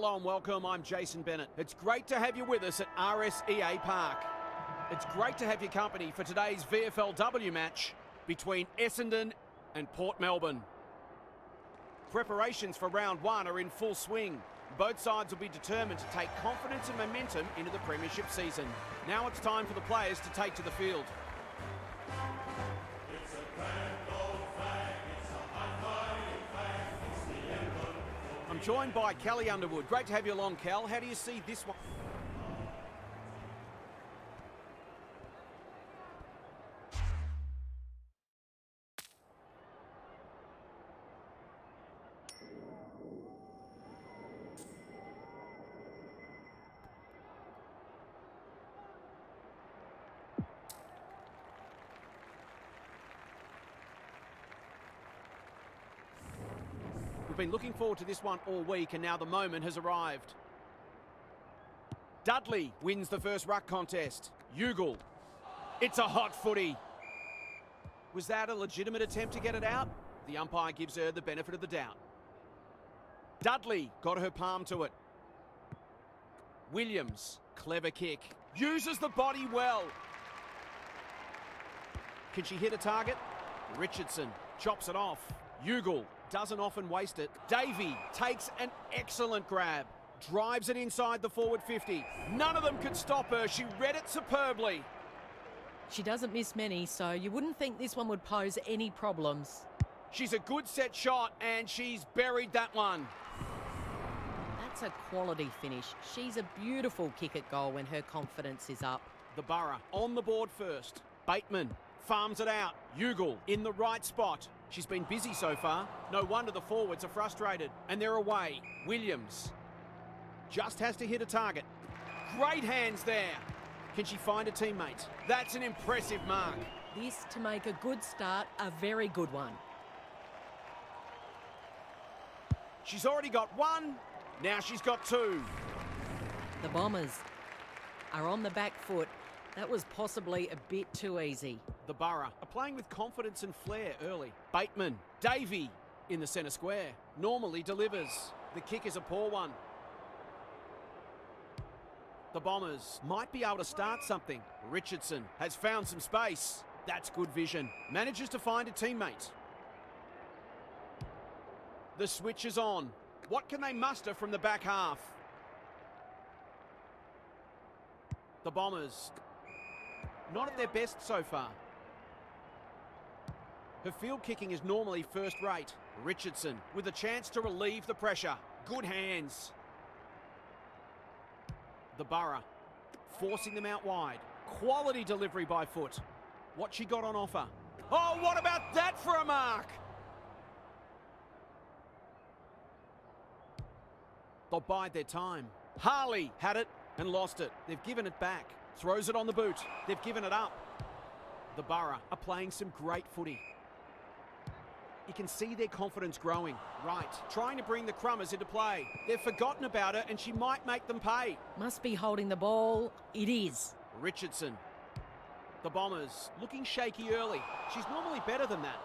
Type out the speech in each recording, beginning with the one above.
Hello and welcome, I'm Jason Bennett. It's great to have you with us at RSEA Park. It's great to have your company for today's VFLW match between Essendon and Port Melbourne. Preparations for round one are in full swing. Both sides will be determined to take confidence and momentum into the premiership season. Now it's time for the players to take to the field. I'm joined by Kelly Underwood. Great to have you along, Cal. How do you see this one? We've been looking forward to this one all week, and now the moment has arrived. Dudley wins the first ruck contest. Ugle. It's a hot footy. Was that a legitimate attempt to get it out? The umpire gives her the benefit of the doubt. Dudley got her palm to it. Williams, clever kick. Uses the body well. Can she hit a target? Richardson chops it off. Ugle doesn't often waste it. Davey takes an excellent grab. Drives it inside the forward 50. None of them could stop her. She read it superbly. She doesn't miss many, so you wouldn't think this one would pose any problems. She's a good set shot, and she's buried that one. That's a quality finish. She's a beautiful kick at goal when her confidence is up. The Borough on the board first. Bateman farms it out. Ugle in the right spot. She's been busy so far. No wonder the forwards are frustrated. And they're away. Williams just has to hit a target. Great hands there. Can she find a teammate? That's an impressive mark. This to make a good start, a very good one. She's already got one. Now she's got two. The Bombers are on the back foot. That was possibly a bit too easy. The Borough are playing with confidence and flair early. Bateman, Davey in the centre square. Normally delivers. The kick is a poor one. The Bombers might be able to start something. Richardson has found some space. That's good vision. Manages to find a teammate. The switch is on. What can they muster from the back half? The Bombers not at their best so far. Her field kicking is normally first rate. Richardson with a chance to relieve the pressure. Good hands. The Borough forcing them out wide. Quality delivery by foot. What she got on offer. Oh, what about that for a mark? They'll bide their time. Harley had it and lost it. They've given it back. Throws it on the boot. They've given it up. The Borough are playing some great footy. You can see their confidence growing. Right, trying to bring the Crummers into play. They've forgotten about her and she might make them pay. Must be holding the ball. It is. Richardson. The Bombers looking shaky early. She's normally better than that.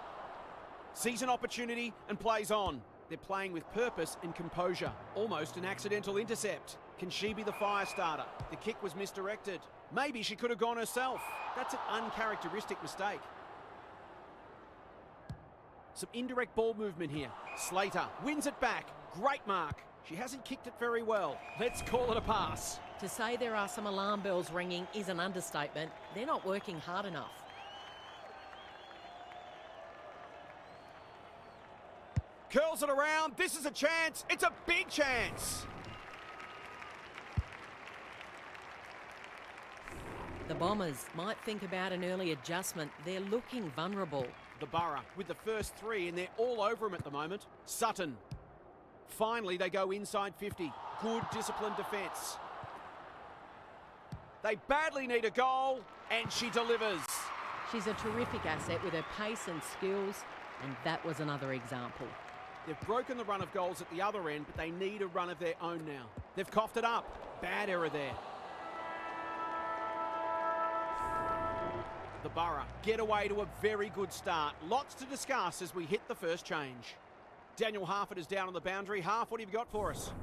Sees an opportunity and plays on. They're playing with purpose and composure. Almost an accidental intercept. Can she be the fire starter? The kick was misdirected. Maybe she could have gone herself. That's an uncharacteristic mistake. Some indirect ball movement here. Slater wins it back. Great mark. She hasn't kicked it very well. Let's call it a pass. To say there are some alarm bells ringing is an understatement. They're not working hard enough. Curls it around. This is a chance. It's a big chance. The Bombers might think about an early adjustment. They're looking vulnerable. The Borough with the first three, and they're all over him at the moment. Sutton. Finally, they go inside 50. Good disciplined defence. They badly need a goal, and she delivers. She's a terrific asset with her pace and skills, and that was another example. They've broken the run of goals at the other end, but they need a run of their own now. They've coughed it up. Bad error there. The Borough get away to a very good start. Lots to discuss as we hit the first change. Daniel Harford is down on the boundary. Harf, what have you got for us?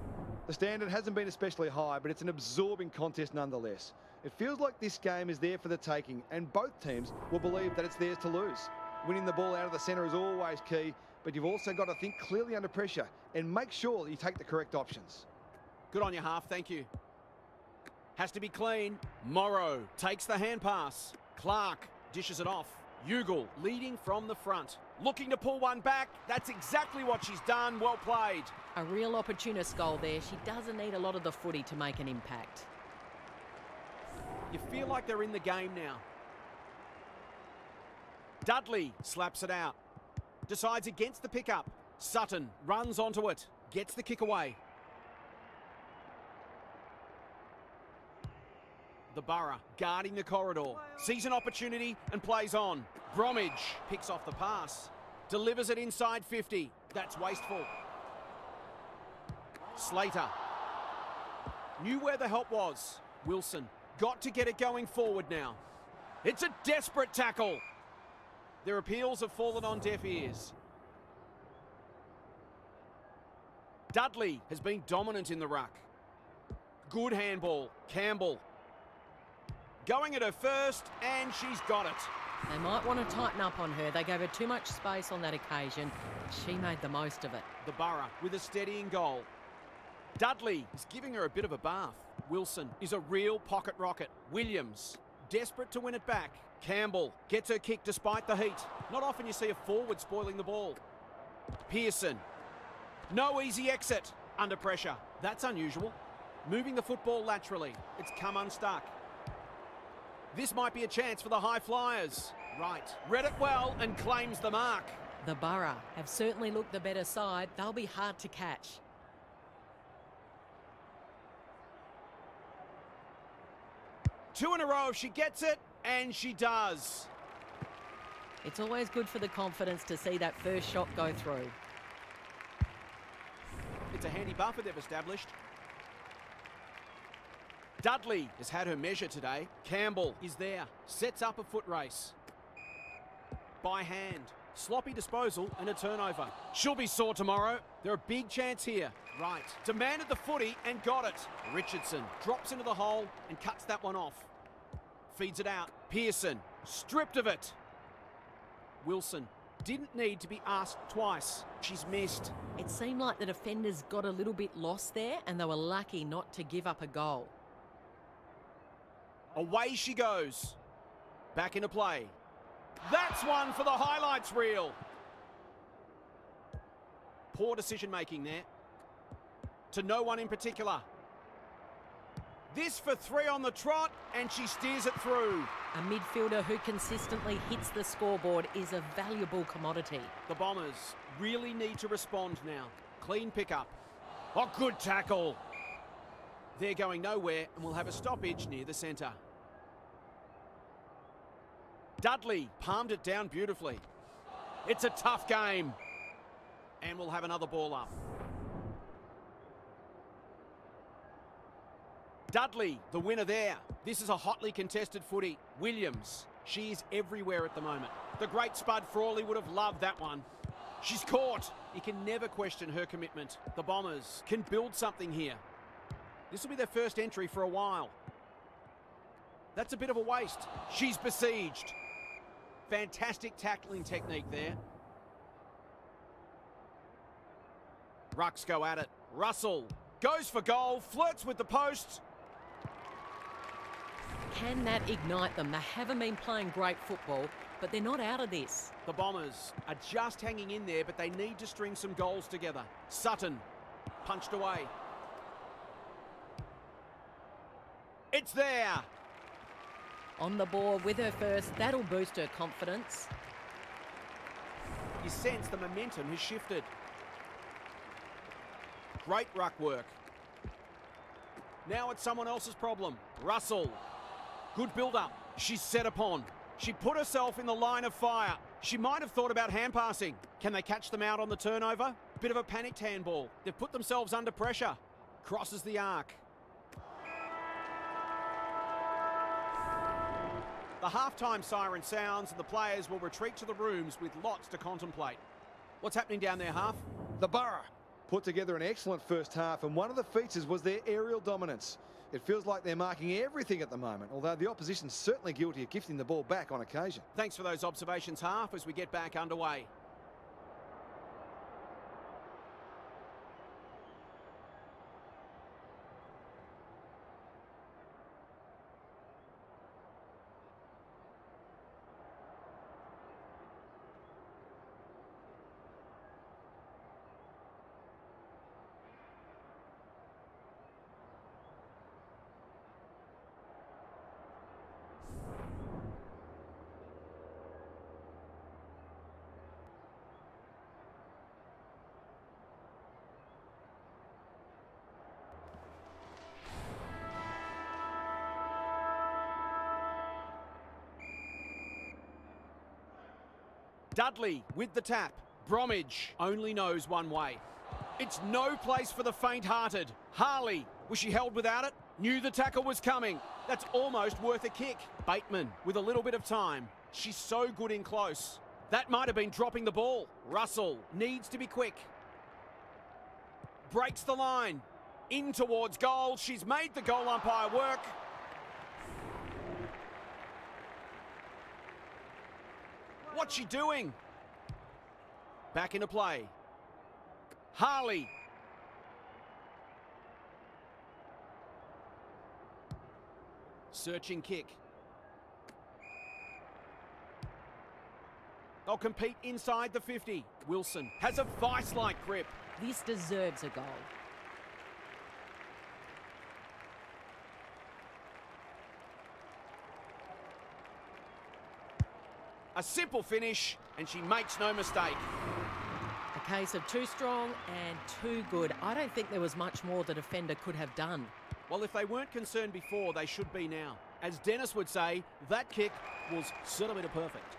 The standard hasn't been especially high, but it's an absorbing contest nonetheless. It feels like this game is there for the taking, and both teams will believe that it's theirs to lose. Winning the ball out of the centre is always key, but you've also got to think clearly under pressure and make sure that you take the correct options. Good on your half, thank you. Has to be clean. Morrow takes the hand pass. Clark dishes it off. Ugle leading from the front. Looking to pull one back. That's exactly what she's done. Well played. A real opportunist goal there. She doesn't need a lot of the footy to make an impact. You feel like they're in the game now. Dudley slaps it out. Decides against the pickup. Sutton runs onto it. Gets the kick away. The Borough guarding the corridor. Sees an opportunity and plays on. Bromwich picks off the pass. Delivers it inside 50. That's wasteful. Slater knew where the help was. Wilson got to get it going forward now. It's a desperate tackle. Their appeals have fallen on deaf ears. Dudley has been dominant in the ruck. Good handball. Campbell going at her first, and she's got it. They might want to tighten up on her. They gave her too much space on that occasion. She made the most of it. The Borough with a steadying goal. Dudley is giving her a bit of a bath. Wilson is a real pocket rocket. Williams desperate to win it back. Campbell gets her kick despite the heat. Not often you see a forward spoiling the ball. Pearson. No easy exit. Under pressure. That's unusual. Moving the football laterally. It's come unstuck. This might be a chance for the high flyers. Right. Read it well and claims the mark. The Borough have certainly looked the better side. They'll be hard to catch. Two in a row if she gets it, and she does. It's always good for the confidence to see that first shot go through. It's a handy buffer they've established. Dudley has had her measure today. Campbell is there. Sets up a foot race. By hand. Sloppy disposal and a turnover. She'll be sore tomorrow. They're a big chance here. Right. Demanded the footy and got it. Richardson drops into the hole and cuts that one off. Feeds it out. Pearson stripped of it. Wilson didn't need to be asked twice. She's missed. It seemed like the defenders got a little bit lost there and they were lucky not to give up a goal. Away she goes. Back into play. That's one for the highlights reel. Poor decision making there. To no one in particular. This for 3 on the trot, and she steers it through. A midfielder who consistently hits the scoreboard is a valuable commodity. The Bombers really need to respond now. Clean pickup. Oh, good tackle. They're going nowhere and will have a stoppage near the centre. Dudley palmed it down beautifully. It's a tough game. And we'll have another ball up. Dudley, the winner there. This is a hotly contested footy. Williams, she is everywhere at the moment. The great Spud Frawley would have loved that one. She's caught. You can never question her commitment. The Bombers can build something here. This will be their first entry for a while. That's a bit of a waste. She's besieged. Fantastic tackling technique there. Rucks go at it. Russell goes for goal, flirts with the post. Can that ignite them? They haven't been playing great football, but they're not out of this. The Bombers are just hanging in there, but they need to string some goals together. Sutton punched away. It's there. On the board with her first, that'll boost her confidence. You sense the momentum has shifted. Great ruck work. Now it's someone else's problem. Russell. Good build-up. She's set upon. She put herself in the line of fire. She might have thought about hand passing. Can they catch them out on the turnover? Bit of a panicked handball. They've put themselves under pressure. Crosses the arc. The halftime siren sounds and the players will retreat to the rooms with lots to contemplate. What's happening down there, Half? The Borough Put together an excellent first half, and one of the features was their aerial dominance. It feels like they're marking everything at the moment, although the opposition's certainly guilty of gifting the ball back on occasion. Thanks for those observations, Half, as we get back underway. Dudley with the tap. Bromwich only knows one way. It's no place for the faint-hearted. Harley, was she held without it? Knew the tackle was coming. That's almost worth a kick. Bateman with a little bit of time. She's so good in close. That might have been dropping the ball. Russell needs to be quick. Breaks the line. In towards goal. She's made the goal umpire work. What's she doing? Back into play. Harley. Searching kick. They'll compete inside the 50. Wilson has a vice-like grip. This deserves a goal. A simple finish, and she makes no mistake. A case of too strong and too good. I don't think there was much more the defender could have done. Well, if they weren't concerned before, they should be now. As Dennis would say, that kick was centimetre perfect.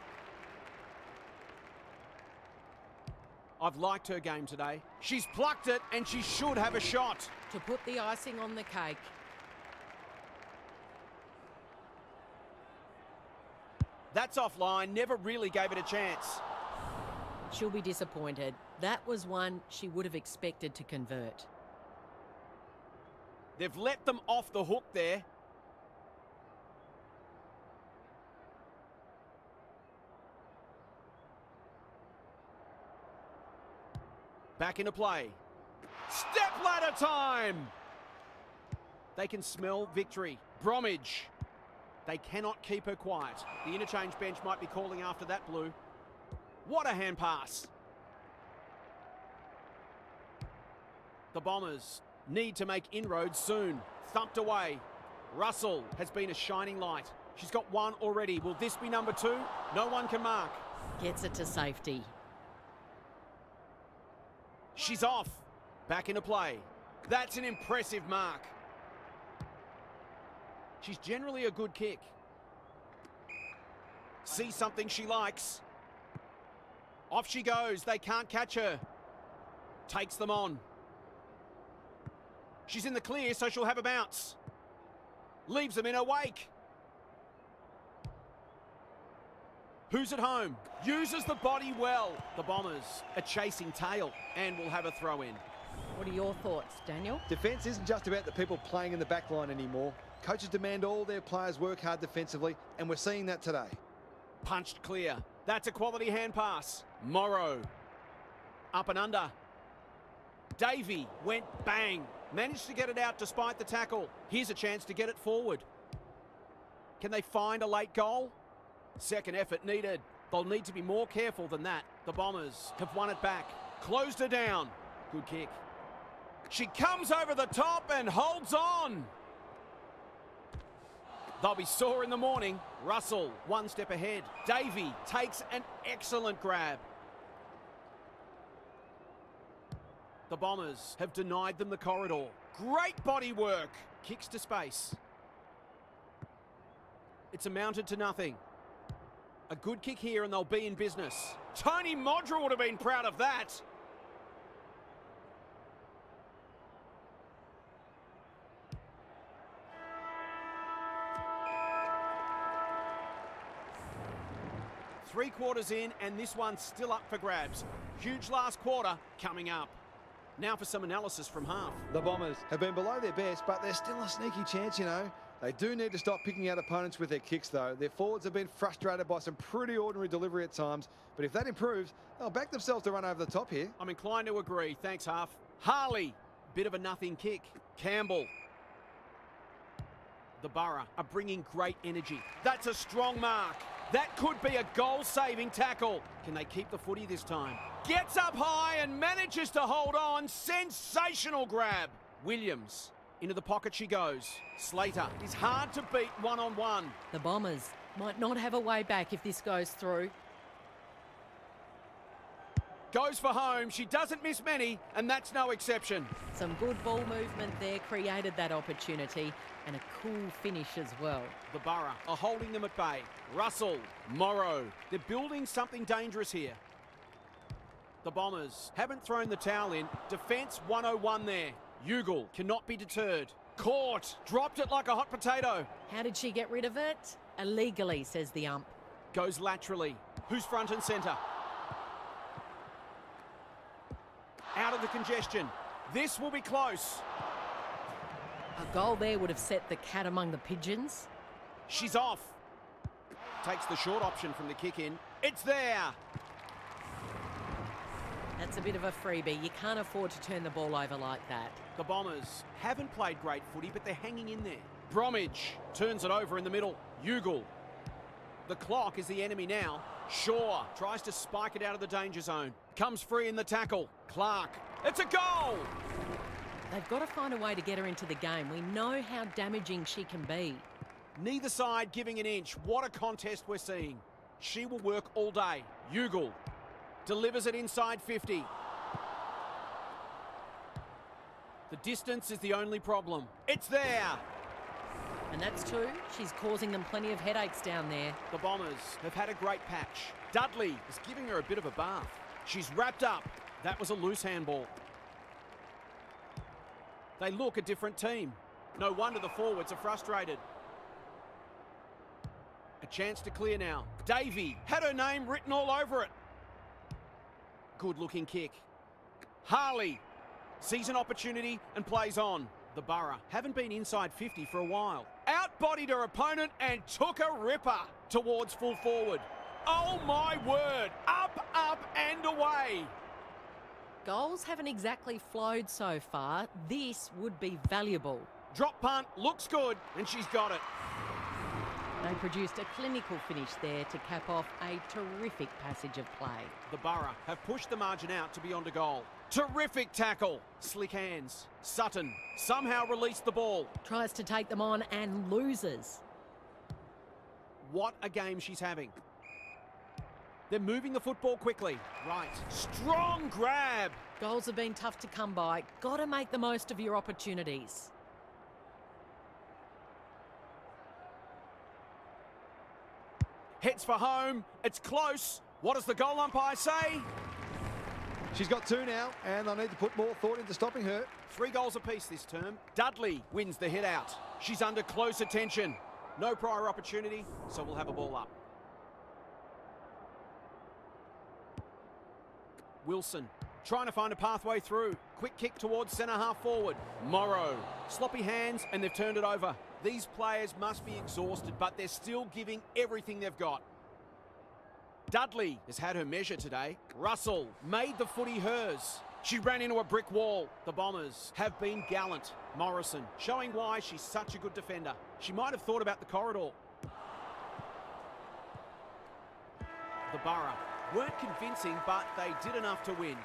I've liked her game today. She's plucked it, and she should have a shot. To put the icing on the cake. That's offline, never really gave it a chance. She'll be disappointed. That was one she would have expected to convert. They've let them off the hook there. Back into play. Step ladder time! They can smell victory. Bromwich. They cannot keep her quiet. The interchange bench might be calling after that, Blue. What a hand pass. The Bombers need to make inroads soon. Thumped away. Russell has been a shining light. She's got one already. Will this be number 2? No one can mark. Gets it to safety. She's off. Back into play. That's an impressive mark. She's generally a good kick. Sees something she likes. Off she goes. They can't catch her. Takes them on. She's in the clear, so she'll have a bounce. Leaves them in her wake. Who's at home? Uses the body well. The Bombers are chasing tail and will have a throw in. What are your thoughts, Daniel? Defence isn't just about the people playing in the back line anymore. Coaches demand all their players work hard defensively, and we're seeing that today. Punched clear. That's a quality hand pass. Morrow. Up and under. Davey went bang. Managed to get it out despite the tackle. Here's a chance to get it forward. Can they find a late goal? Second effort needed. They'll need to be more careful than that. The Bombers have won it back. Closed her down. Good kick. She comes over the top and holds on. They'll be sore in the morning. Russell, one step ahead. Davey takes an excellent grab. The Bombers have denied them the corridor. Great body work. Kicks to space. It's amounted to nothing. A good kick here and they'll be in business. Tony Modra would have been proud of that. Three quarters in and this one's still up for grabs. Huge last quarter coming up. Now for some analysis from half. The Bombers have been below their best, but there's still a sneaky chance, you know. They do need to stop picking out opponents with their kicks, though. Their forwards have been frustrated by some pretty ordinary delivery at times, but if that improves, they'll back themselves to run over the top here. I'm inclined to agree. Thanks, half. Harley, bit of a nothing kick. Campbell. The Borough are bringing great energy. That's a strong mark. That could be a goal-saving tackle. Can they keep the footy this time? Gets up high and manages to hold on. Sensational grab. Williams. Into the pocket she goes. Slater is hard to beat one-on-one. The Bombers might not have a way back if this goes through. Goes for home. She doesn't miss many, and that's no exception. Some good ball movement there created that opportunity, and a cool finish as well. The Borough are holding them at bay. Russell, Morrow. They're building something dangerous here. The Bombers haven't thrown the towel in. Defence 101 there. Ugle cannot be deterred. Caught. Dropped it like a hot potato. How did she get rid of it? Illegally, says the ump. Goes laterally. Who's front and centre? Out of the congestion. This will be close. A goal there would have set the cat among the pigeons. She's off. Takes the short option from the kick in. It's there. That's a bit of a freebie. You can't afford to turn the ball over like that. The Bombers haven't played great footy, but they're hanging in there. Bromwich turns it over in the middle. Ugle. The clock is the enemy now. Shaw tries to spike it out of the danger zone. Comes free in the tackle. Clark. It's a goal! They've got to find a way to get her into the game. We know how damaging she can be. Neither side giving an inch. What a contest we're seeing. She will work all day. Ugle delivers it inside 50. The distance is the only problem. It's there. And that's two. She's causing them plenty of headaches down there. The Bombers have had a great patch. Dudley is giving her a bit of a bath. She's wrapped up. That was a loose handball. They look a different team. No wonder the forwards are frustrated. A chance to clear now. Davey had her name written all over it. Good looking kick. Harley sees an opportunity and plays on. The Borough haven't been inside 50 for a while. Outbodied her opponent and took a ripper towards full forward. Oh my word! Up, up and away! Goals haven't exactly flowed so far. This would be valuable. Drop punt, looks good, and she's got it. They produced a clinical finish there to cap off a terrific passage of play. The Borough have pushed the margin out to beyond a goal. Terrific tackle. Slick hands. Sutton somehow released the ball. Tries to take them on and loses. What a game she's having. They're moving the football quickly. Right. Strong grab. Goals have been tough to come by. Got to make the most of your opportunities. Heads for home. It's close. What does the goal umpire say? She's got two now, and they'll need to put more thought into stopping her. 3 goals apiece this term. Dudley wins the hit out. She's under close attention. No prior opportunity, so we'll have a ball up. Wilson trying to find a pathway through. Quick kick towards centre half forward. Morrow. Sloppy hands, and they've turned it over. These players must be exhausted, but they're still giving everything they've got. Dudley has had her measure today. Russell made the footy hers. She ran into a brick wall. The Bombers have been gallant. Morrison showing why she's such a good defender. She might have thought about the corridor. The Borough weren't convincing, but they did enough to win.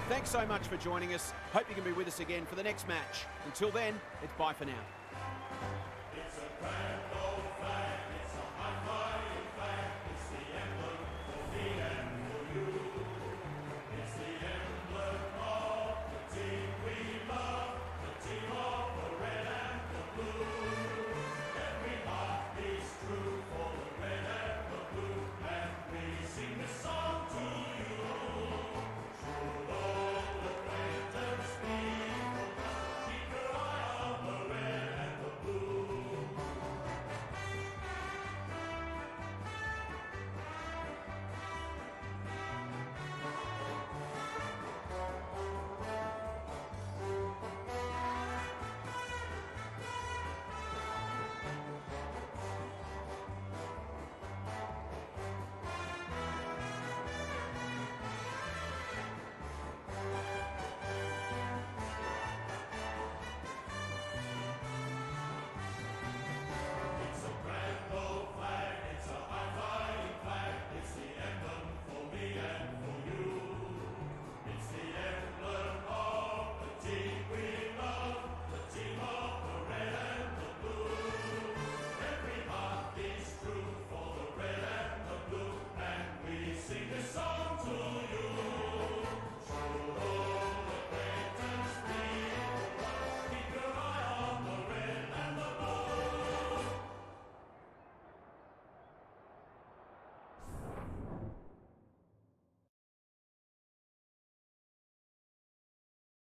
Thanks so much for joining us. Hope you can be with us again for the next match. Until then, it's bye for now.